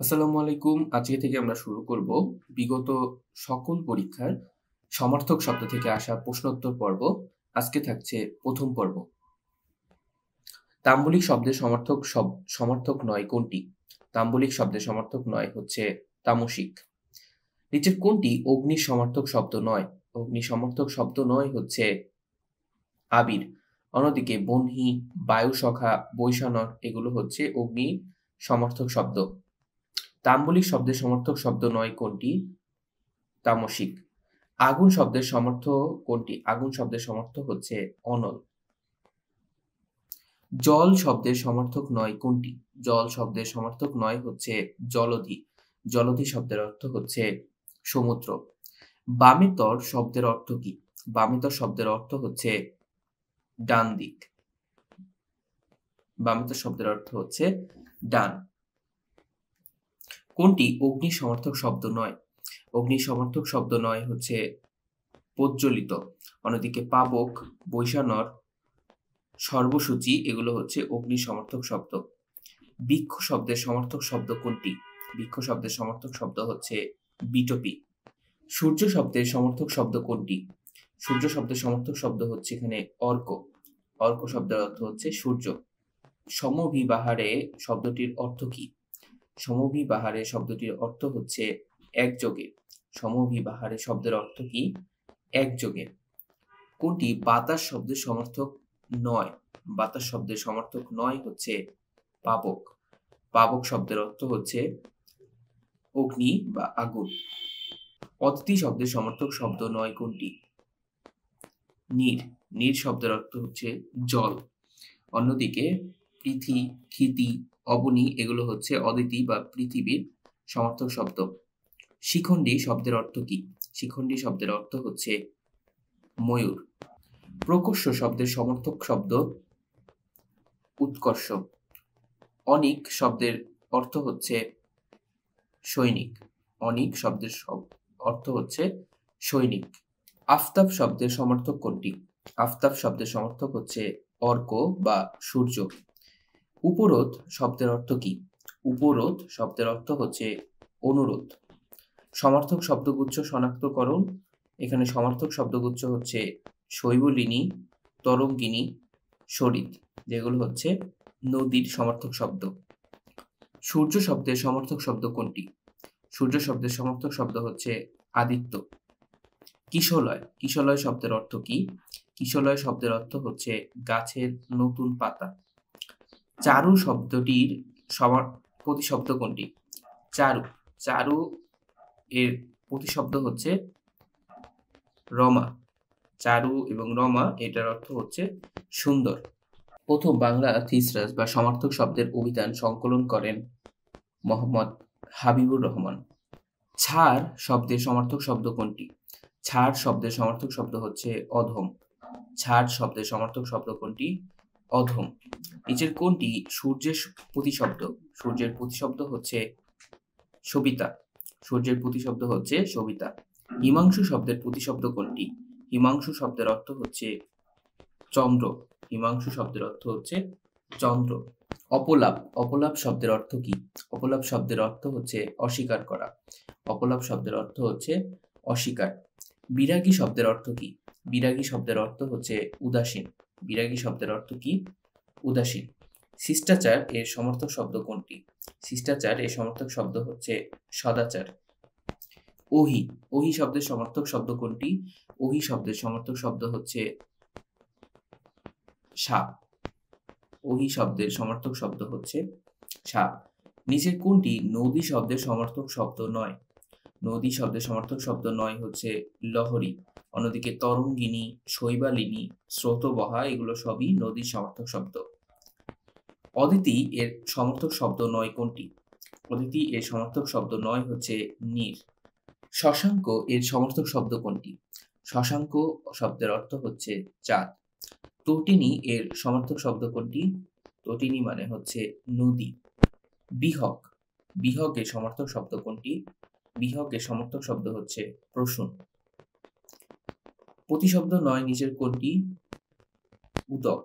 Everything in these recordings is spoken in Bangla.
আসসালামু আলাইকুম। আজকে থেকে আমরা শুরু করব বিগত সকল পরীক্ষার সমার্থক শব্দ থেকে আসা প্রশ্নোত্তর পর্ব। আজকে থাকছে প্রথম পর্ব। তাম্বলিক শব্দের সমার্থক নয় কোনটি? তাম্বলিক শব্দের সমার্থক নয় হচ্ছে তামসিক। নিচের কোনটি অগ্নি সমার্থক শব্দ নয়? অগ্নি সমার্থক শব্দ নয় হচ্ছে আবির। অন্যদিকে বহ্নি, বায়ুসখা, বৈশানর এগুলো হচ্ছে অগ্নি সমার্থক শব্দ। তাম্বলিক শব্দের সমার্থক শব্দ নয় কোনটি? তামসিক। আগুন শব্দের সমর্থক কোনটি? আগুন শব্দের সমর্থক হচ্ছে অনল। জল শব্দের সমর্থক নয় কোনটি? জল শব্দের সমর্থক নয় হচ্ছে জলধি। জলধি শব্দের অর্থ হচ্ছে সমুদ্র। বামেতর শব্দের অর্থ কি? বামেতর শব্দের অর্থ হচ্ছে ডান দিক। বামেতর শব্দের অর্থ হচ্ছে ডান। কোনটি অগ্নি সমর্থক শব্দ নয়? অগ্নি সমর্থক শব্দ নয় হচ্ছে প্রজ্বলিত। অন্যদিকে পাবক, বৈশানর, সর্বসূচি এগুলো হচ্ছে অগ্নি সমর্থক শব্দ। বৃক্ষ শব্দের সমর্থক শব্দ কোনটি? বৃক্ষ শব্দের সমর্থক শব্দ হচ্ছে বিটপি। সূর্য শব্দের সমর্থক শব্দ কোনটি? সূর্য শব্দের সমর্থক শব্দ হচ্ছে এখানে অর্ক। অর্ক শব্দের অর্থ হচ্ছে সূর্য। সমভিবাহারে শব্দটির অর্থ কি? সমভিবাহারে শব্দটির অর্থ হচ্ছে একযোগে। সমভিবাহারে শব্দের অর্থ কি? একযোগে। কোনটি বাতাস শব্দের সমর্থক নয়? বাতাস শব্দের সমর্থক নয় হচ্ছে পাবক। পাবক শব্দের অর্থ হচ্ছে অগ্নি বা আগুন। অতিথি শব্দের সমর্থক শব্দ নয় কোনটি? নীর। নীর শব্দের অর্থ হচ্ছে জল। অন্যদিকে পৃথি, ক্ষিতি, অবনী এগুলো হচ্ছে অদিতি বা পৃথিবীর সমর্থক শব্দ। শিখণ্ডী শব্দের অর্থ কি? শিখণ্ডী শব্দের অর্থ হচ্ছে ময়ূর। প্রকর্ষ শব্দের সমর্থক শব্দ উৎকর্ষ। অনিক শব্দের অর্থ হচ্ছে সৈনিক। অনিক শব্দের অর্থ হচ্ছে সৈনিক। আফতাব শব্দের সমর্থক কোনটি? আফতাব শব্দের সমর্থক হচ্ছে অর্ক বা সূর্য। উপরোধ শব্দের অর্থ কি? উপরোধ শব্দের অর্থ হচ্ছে অনুরোধ। সমার্থক শব্দগুচ্ছ শনাক্তকরণ। এখানে সমার্থক শব্দগুচ্ছ হচ্ছে শৈবলিনী, তরঙ্গিনী, সরিত, যেগুলো হচ্ছে নদীর সমার্থক শব্দ। সূর্য শব্দের সমর্থক শব্দ কোনটি? সূর্য শব্দের সমর্থক শব্দ হচ্ছে আদিত্য। কিশলয়। কিশলয় শব্দের অর্থ কি? কিশলয় শব্দের অর্থ হচ্ছে গাছের নতুন পাতা। চারু শব্দটির প্রতিশব্দ কোনটি? চারু। চারু এর প্রতিশব্দ হচ্ছে রমা। চারু এবং রমা এটার অর্থ হচ্ছে সুন্দর। প্রথম বাংলা থিসরাস বা সমার্থক শব্দের অভিধান সংকলন করেন মোহাম্মদ হাবিবুর রহমান। ছাড় শব্দের সমার্থক শব্দ কোনটি? ছাড় শব্দের সমার্থক শব্দ হচ্ছে অধম। ছাড় শব্দের সমার্থক শব্দ কোনটি? অধম। নিচের কোনটি সূর্যের প্রতিশব্দ? সূর্যের প্রতিশব্দ হচ্ছে সবিতা। সূর্যের প্রতিশব্দ হচ্ছে সবিতা। হিমাংশু শব্দের প্রতিশব্দ কোনটি? হিমাংশু শব্দের অর্থ হচ্ছে চন্দ্র। হিমাংশু শব্দের অর্থ হচ্ছে চন্দ্র। অপলাপ। অপলাপ শব্দের অর্থ কি? অপলাপ শব্দের অর্থ হচ্ছে অস্বীকার করা। অপলাপ শব্দের অর্থ হচ্ছে অস্বীকার। বিরাগী শব্দের অর্থ কি? বিরাগী শব্দের অর্থ হচ্ছে উদাসীন। বিরাগী শব্দের অর্থ কি? উদাসীন। শিষ্টাচার এর সমর্থক শব্দ কোনটি? শিষ্টাচার এর সমর্থক শব্দ হচ্ছে সদাচার। ওহি। ওহি শব্দের সমর্থক শব্দ কোনটি? ওহি শব্দের সমর্থক শব্দ হচ্ছে সাপ। ওহি শব্দের সমর্থক শব্দ হচ্ছে সাপ। নিচের কোনটি নদী শব্দের সমর্থক শব্দ নয়? নদী শব্দের সমর্থক শব্দ নয় হচ্ছে লহরী। অন্যদিকে তরঙ্গিনী, শৈবালিনী, স্রোতবহা এগুলো সবই নদীর সমর্থক শব্দ। অদিতি এর সমর্থক শব্দ নয় কোনটি? অদিতি এর সমর্থক শব্দ নয় হচ্ছে নীর। শশাঙ্ক এর সমর্থক শব্দ কোনটি? শশাঙ্ক শব্দের অর্থ হচ্ছে চাঁদ। তটিনী এর সমর্থক শব্দ কোনটি? তটিনী মানে হচ্ছে নদী। বিহগ। বিহগ এর সমর্থক শব্দ কোনটি? বিহগ এর সমর্থক শব্দ হচ্ছে প্রসূন। প্রতিশব্দ নয় নিচের কোনটি? উদক।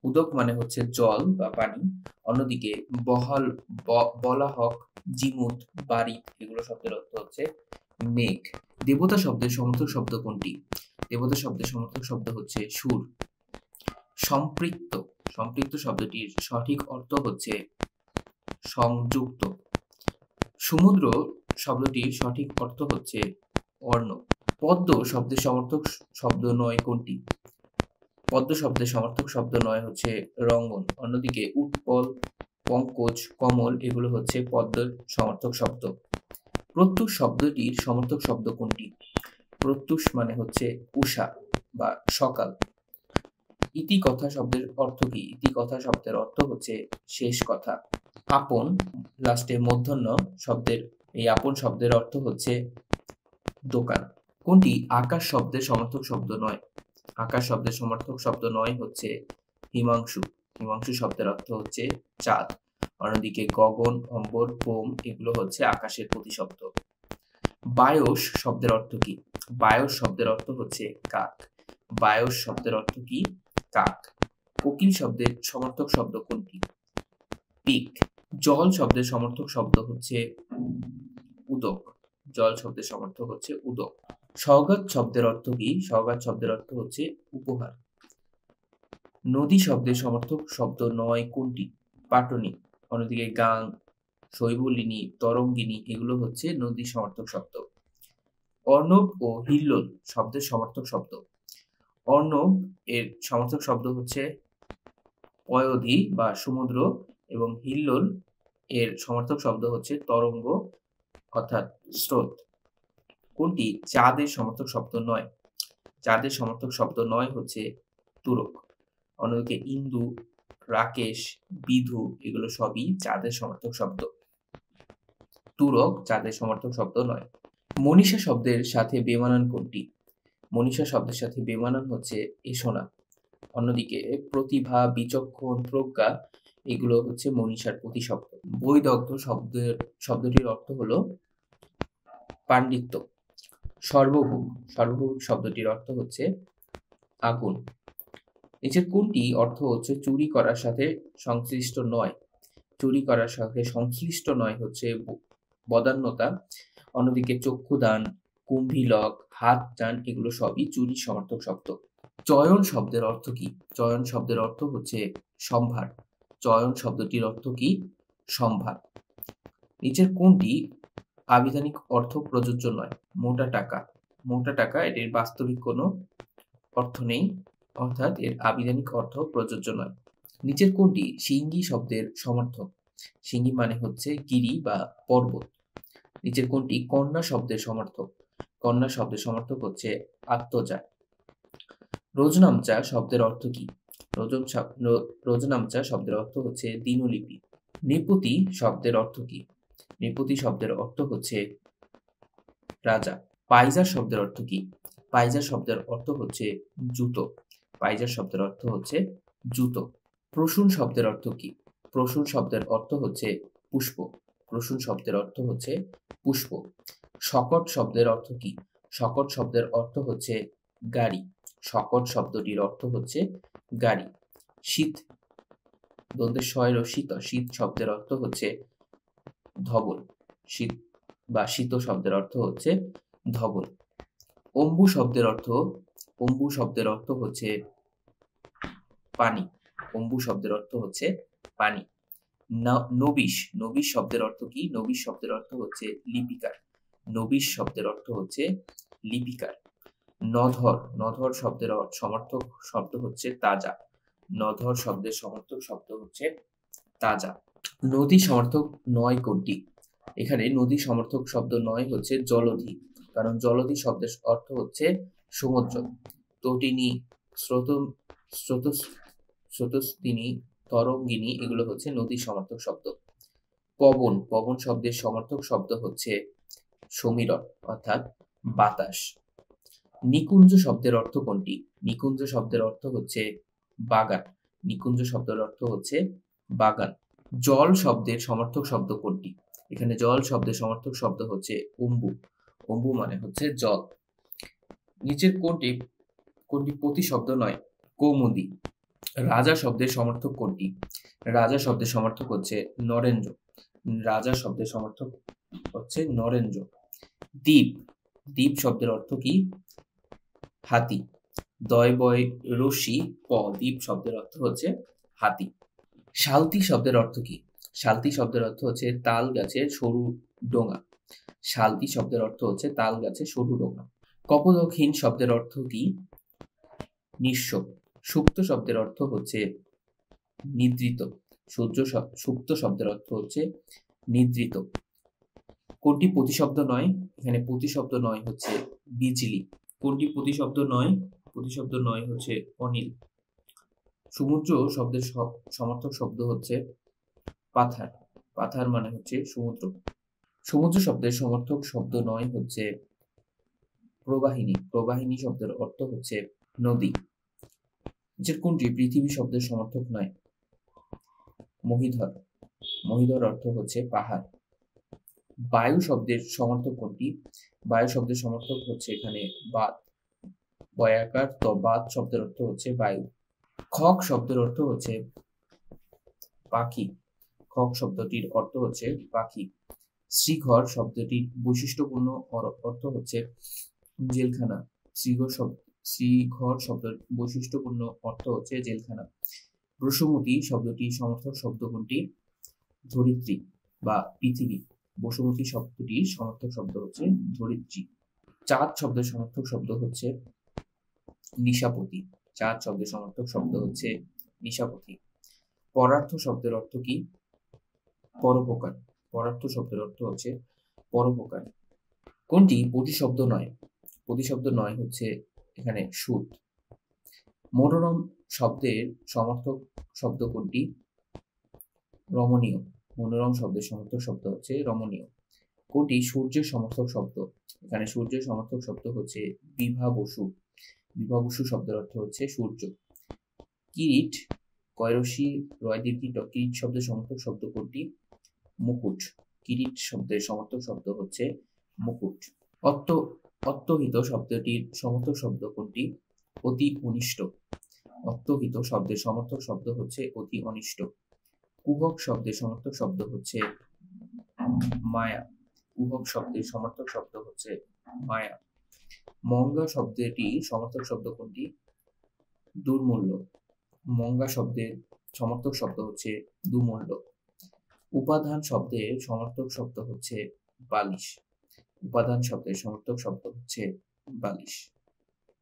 উদক মানে হচ্ছে জল বা পানি। অন্যদিকে বলাহক, জিমুত, বাড়ি এগুলো শব্দের অর্থ হচ্ছে মেঘ। দেবতা শব্দের সমর্থক শব্দ কোনটি? দেবতা শব্দের সমর্থক শব্দ হচ্ছে সুর। সম্পৃক্ত, সম্পৃক্ত শব্দটির সঠিক অর্থ হচ্ছে সংযুক্ত। সমুদ্র শব্দটির সঠিক অর্থ হচ্ছে অর্ণব। পদ্ম শব্দের সমর্থক শব্দ নয় কোনটি? পদ্ম শব্দের সমর্থক শব্দ নয় হচ্ছে রঙ্গন। অন্যদিকে উৎপল, পঙ্কজ, কমল এগুলো হচ্ছে পদ্মের সমর্থক শব্দ। প্রত্যুষ শব্দটির সমর্থক শব্দ কোনটি? প্রত্যুষ মানে হচ্ছে উষা বা সকাল। ইতিকথা শব্দের অর্থ কি? ইতিকথা শব্দের অর্থ হচ্ছে শেষ কথা। আপন, লাস্টে মূর্ধন্য শব্দের, এই আপন শব্দের অর্থ হচ্ছে দোকান। কোনটি আকাশ শব্দের সমর্থক শব্দ নয়? আকাশ শব্দের সমর্থক শব্দ নয় হচ্ছে হিমাংশু। হিমাংশু শব্দের অর্থ হচ্ছে চাঁদ। অন্যদিকে গগন, অম্বর, পোম এগুলো হচ্ছে আকাশের প্রতিশব্দ। বায়স শব্দের অর্থ কি? বায়স শব্দের অর্থ হচ্ছে কাক। বায়স শব্দের অর্থ কি? কাক। কোকিল শব্দের সমর্থক শব্দ কোনটি? পিক। জল শব্দের সমর্থক শব্দ হচ্ছে উদক। জল শব্দের সমর্থক হচ্ছে উদক। সওগাত শব্দের অর্থ কি? সওগাত শব্দের অর্থ হচ্ছে উপহার। নদী শব্দের সমর্থক শব্দ নয় কোনটি? পাটনি। অন্যদিকে গাং, শৈবলিনী, তরঙ্গিনী এগুলো হচ্ছে নদী সমর্থক শব্দ। অর্ণব ও হিল্লোল শব্দের সমর্থক শব্দ। অর্ণব এর সমর্থক শব্দ হচ্ছে পয়োধি বা সমুদ্র, এবং হিল্লোল এর সমর্থক শব্দ হচ্ছে তরঙ্গ অর্থাৎ স্রোত। কোনটি চাঁদের সমর্থক শব্দ নয়? চাঁদের সমর্থক শব্দ নয় হচ্ছে তুরক। অন্যদিকে ইন্দু, রাকেশ, বিধু এগুলো সবই চাঁদের সমর্থক শব্দ। তুরক চাঁদের সমর্থক শব্দ নয়। মনীষা শব্দের সাথে বেমানান কোনটি? মনীষা শব্দের সাথে বেমানান হচ্ছে এসো না। অন্যদিকে প্রতিভা, বিচক্ষণ, প্রজ্ঞা এগুলো হচ্ছে মনীষার প্রতিশব্দ। বৈদগ্ধ শব্দটির অর্থ হলো পাণ্ডিত্য। সর্বভূক, সর্বভূক শব্দটির অর্থ হচ্ছে আগুন। নিচের কোনটি অর্থ হচ্ছে চুরি করার সাথে সংশ্লিষ্ট নয়? চুরি করার সাথে সংশ্লিষ্ট নয় হচ্ছে বদান্যতা। অন্যদিকে চক্ষুদান, কুম্ভিলক, হাত টান এগুলো সবই চুরির সমর্থক শব্দ। চয়ন শব্দের অর্থ কি? চয়ন শব্দের অর্থ হচ্ছে সম্ভার। চয়ন শব্দটির অর্থ কি? সম্ভার। নিচের কোনটি আবিধানিক অর্থ প্রযোজ্য নয়? মোটা টাকা। মোটা টাকা এটির বাস্তবিক কোনো অর্থ নেই, অর্থাৎ এর আবিধানিক অর্থ প্রযোজ্য নয়। নিচের কোনটি সিঙ্গি শব্দের সমর্থক? সিঙ্গি মানে হচ্ছে গিরি বা পর্বত। নিচের কোনটি কন্যা শব্দের সমর্থক? কন্যা শব্দের সমর্থক হচ্ছে আত্মজা। রোজনামচা শব্দের অর্থ কি? রোজনামচা শব্দের অর্থ হচ্ছে দিনলিপি। নৃপতি শব্দের অর্থ কি? নৃপতি শব্দের অর্থ হচ্ছে রাজা। পাইজার শব্দের অর্থ কি? পাইজার শব্দের অর্থ হচ্ছে জুতো। পাইজার শব্দের অর্থ হচ্ছে জুতো। প্রসূন শব্দের অর্থ কি? প্রসূন শব্দের অর্থ হচ্ছে পুষ্প। প্রসূন শব্দের অর্থ হচ্ছে পুষ্প। শকট শব্দের অর্থ কি? শকট শব্দের অর্থ হচ্ছে গাড়ি। শকট শব্দটির অর্থ হচ্ছে গাড়ি। শীত, দন্তের শয় শীত, শীত শব্দের অর্থ হচ্ছে ধবল। শীত বা শীত শব্দের অর্থ হচ্ছে ধবল। অম্বু শব্দের অর্থ, অম্বু শব্দের অর্থ হচ্ছে পানি। অম্বু শব্দের অর্থ হচ্ছে পানি। নবিশ, নবিশ শব্দের অর্থ কি? নবিশ শব্দের অর্থ হচ্ছে লিপিকার। নবিশ শব্দের অর্থ হচ্ছে লিপিকার। নধর, নধর শব্দের সমর্থক শব্দ হচ্ছে তাজা। নধর শব্দের সমর্থক শব্দ হচ্ছে তাজা। নদী সমর্থক নয় কোনটি? এখানে নদী সমর্থক শব্দ নয় হচ্ছে জলধি, কারণ জলধি শব্দের অর্থ হচ্ছে সমুদ্র। তটিনী, স্রোতস্বিনী, তরঙ্গিনী এগুলো হচ্ছে নদী সমর্থক শব্দ। পবন, পবন শব্দের সমর্থক শব্দ হচ্ছে সমীরণ অর্থাৎ বাতাস। নিকুঞ্জ শব্দের অর্থ কোনটি? নিকুঞ্জ শব্দের অর্থ হচ্ছে বাগান। নিকুঞ্জ শব্দের অর্থ হচ্ছে বাগান। জল শব্দের সমর্থক শব্দ কোনটি? এখানে জল শব্দের সমর্থক শব্দ হচ্ছে অম্বু। অম্বু মানে হচ্ছে জল। নিচের কোনটি প্রতিশব্দ নয়? কৌমুদী। রাজা শব্দের সমর্থক কোনটি? রাজা শব্দের সমর্থক হচ্ছে নরেন্দ্র। রাজা শব্দের সমর্থক হচ্ছে নরেন্দ্র। দ্বীপ, দ্বীপ শব্দের অর্থ কি? হাতি। দয় বয় রশি প, দ্বীপ শব্দের অর্থ হচ্ছে হাতি। শালতি শব্দের অর্থ কি? শালতি শব্দের অর্থ হচ্ছে তাল গাছের সরু ডোঙা। শালতি শব্দের অর্থ হচ্ছে তাল গাছের সরু ডোঙা। কপোদকহীন শব্দের অর্থ কি? নিঃস্ব। সুপ্ত শব্দের অর্থ হচ্ছে নিদ্রিত। সুপ্ত শব্দের অর্থ হচ্ছে নিদ্রিত। কোনটি প্রতিশব্দ নয়? এখানে প্রতিশব্দ নয় হচ্ছে বিজলি। কোনটি প্রতিশব্দ নয়? প্রতিশব্দ নয় হচ্ছে অনিল। সমুদ্র শব্দের সমর্থক শব্দ হচ্ছে পাথার। পাথার মানে হচ্ছে সমুদ্র। সমুদ্র শব্দের সমর্থক শব্দ নয় হচ্ছে প্রবাহিনী। প্রবাহিনী শব্দের অর্থ হচ্ছে নদী। যে কোনটি পৃথিবী শব্দের সমর্থক নয়? মহিধর। মহিধর অর্থ হচ্ছে পাহাড়। বায়ু শব্দের সমর্থক কোনটি? বায়ু শব্দের সমর্থক হচ্ছে এখানে বাত। বয়াকার তো বাত শব্দের অর্থ হচ্ছে বায়ু। খক শব্দের অর্থ হচ্ছে পাখি। খক শব্দটির অর্থ হচ্ছে পাখি। শ্রীঘর শব্দটির বৈশিষ্ট্যপূর্ণ অর্থ হচ্ছে জেলখানা। শ্রীঘর শব্দের বৈশিষ্ট্যপূর্ণ অর্থ হচ্ছে জেলখানা। বসুমতী শব্দটির সমর্থক শব্দ কোনটি? ধরিত্রী বা পৃথিবী। বসুমতী শব্দটির সমর্থক শব্দ হচ্ছে ধরিত্রী। চাঁদ শব্দের সমর্থক শব্দ হচ্ছে নিশাপতি। চাঁদ শব্দের সমর্থক শব্দ হচ্ছে নিশাপতি। পরার্থ শব্দের অর্থ কি? পরোপকার। পরার্থ শব্দের অর্থ হচ্ছে পরোপকার। কোনটি প্রতিশব্দ নয়? প্রতিশব্দ নয় হচ্ছে এখানে সুদ। মনোরম শব্দের সমর্থক শব্দ কোনটি? রমণীয়। মনোরম শব্দের সমর্থক শব্দ হচ্ছে রমণীয়। কোনটি সূর্যের সমর্থক শব্দ? এখানে সূর্যের সমর্থক শব্দ হচ্ছে বিভা বসু। বিভা বসু শব্দের অর্থ হচ্ছে সূর্য। কিরিট, কয়রসি রয় দীর্ঘ ট, কিরিট শব্দের সমর্থক শব্দ কোনটি? মুকুট। কিরিট শব্দের সমর্থক শব্দ হচ্ছে মুকুট। অত্যহিত শব্দটির সমর্থক শব্দ কোনটি? অতি অনিষ্ট। অত্যহিত শব্দের সমর্থক শব্দ হচ্ছে অতি অনিষ্ট। কুহক শব্দের সমর্থক শব্দ হচ্ছে মায়া। কুহক শব্দের সমর্থক শব্দ হচ্ছে মায়া। মঙ্গা শব্দটি সমর্থক শব্দ কোনটি? দুর্মূল্য। মঙ্গা শব্দের সমর্থক শব্দ হচ্ছে দুমূল্য। উপাদান শব্দের সমর্থক শব্দ হচ্ছে বালিশ। উপাদান শব্দের সমর্থক শব্দ হচ্ছে বালিশ।